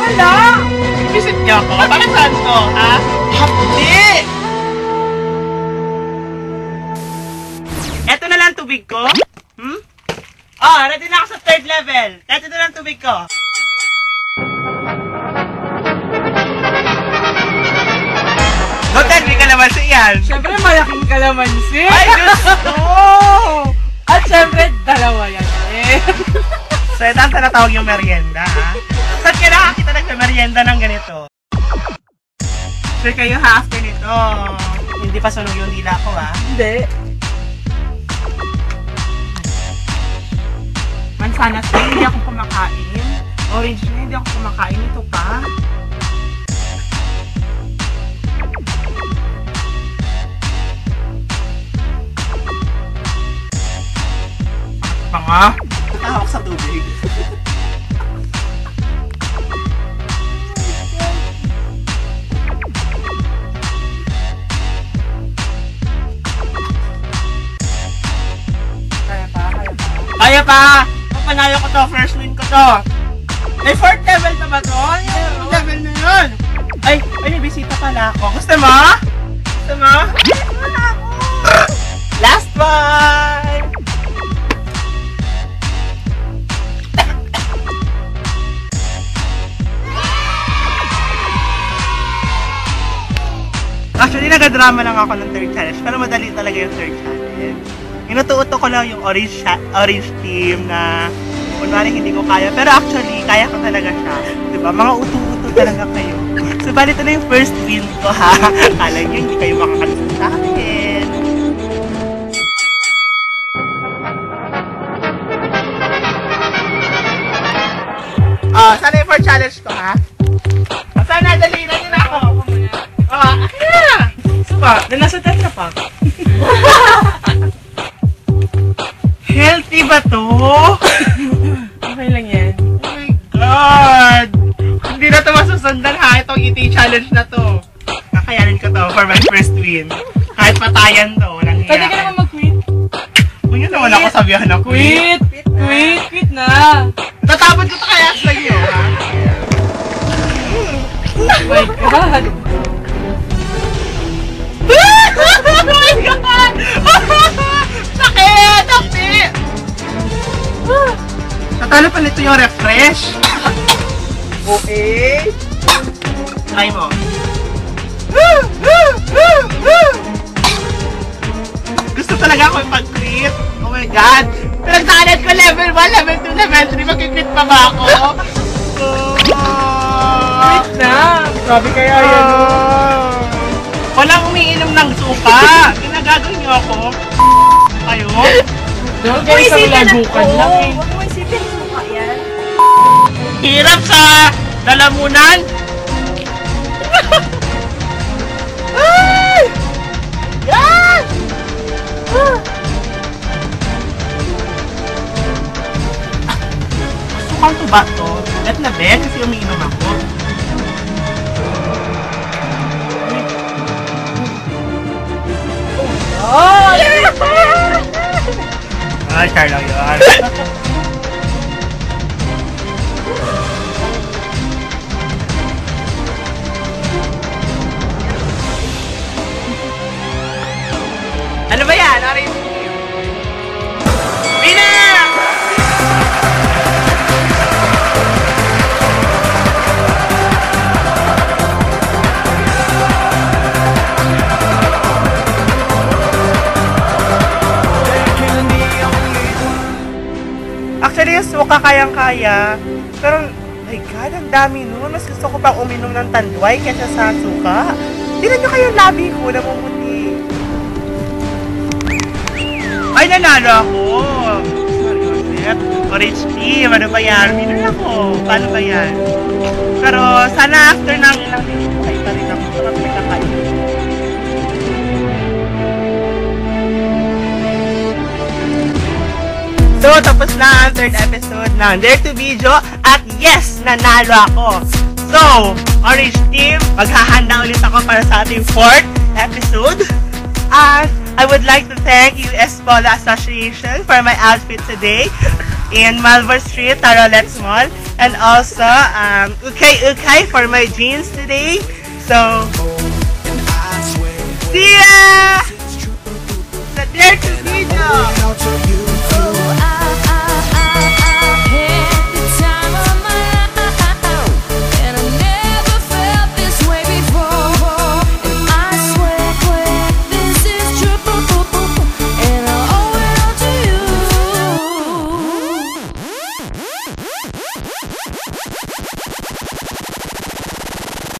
Wala! Visit niyo ako? Bakit saan to, ha? Hapdi! Eto na lang tubig ko. Oh, ready na ako sa 3rd level. Eto na lang tubig ko. Don't tell me kalamansi yan. Siyempre, malaking kalamansi. Ay, gusto! At siyempre, dalawa yan eh. So, ito ang tinatawag yung merienda, ha? Saan ka nakakita nagka-merienda ng ganito? Sure kayo, ha? After nito, hindi pa sunog yung dila ko, ha? Hindi. Mansanas na, hindi ako kumakain. Orange na, hindi ako kumakain. Ito pa. Pa nga. Nakahawak sa tubig. Kaya pa! Panalo ko to, first win ko to. Ay, 4th level na ba to? Yung level na yun. Ay, may bisita pala ako. Gusto mo? Gusto mo? Wala ako. Last one! Actually, nag-drama lang ako ng 3rd challenge. Pero madali talaga yung 3rd challenge. Inututo ko lang yung orange team na kunwari hindi ko kaya. Pero actually, kaya ko talaga siya. Diba? Mga uto-uto talaga kayo. So, bali ito na yung first win ko, ha? Kala nyo, hindi kayo makakalusot sa akin. Sana yung 4th challenge ko, ha? Sana, dali na din ako. Akin na! Supa, nasa tetra pa. Healthy ba to? Okay lang yan. Oh my God! Hindi na ito masusundan, ha? Itong eating challenge na to. Kakayanin ko to for my first win. Kahit patayan to, walang hiya. Pwede ka naman mag-quit. Kung yun naman ako sabihan ng quit. Quit na. Tatapon ko to kaya sa iyo, ha? Oh my God! Oh my God! Sakit! Sakti! Natalo pa nito yung refresh. Okay. Try mo. Gusto talaga ako ipag-crit. Oh my God. Pinagdaanan ko level 1, level 2, level 3. Mag-crit pa ba ako? Quit na. Sabi kaya yan. Walang umiinom ng suka. Ginagagawin niyo ako. Kayo? Doon kayo sa lagukan lang eh. Huwag mo isipin suka yan. Hirap sa lalamunan. Ay! Yan! Sukang to ba to? Let na be, kasi umiinom ako. Oh! Ay, char lang yun. Ano ba yan? Orange team. Winner! Actually, yung suka kayang-kaya. Pero, my God, ang dami nun. Mas gusto ko pang uminom ng tanduay kaysa sa suka. Tignan nyo kayo yung labi ko, namumuti. Ay, nanalo ako! Sorry, Joseph. Orange team, ano ba yan? Winner ako. Paano ba yan? Pero, sana after ng ilang minuto, ay pa rin ako sa magpikakain. So, tapos na ang 3rd episode ng Dare to Video. At yes, nanalo ako. So, Orange Team, maghahanda ulit ako para sa ating 4th episode. And I would like to thank US Polo Association for my outfit today. in Malvar Street, Tarolet Mall. And also, ukay for my jeans today. So, see ya!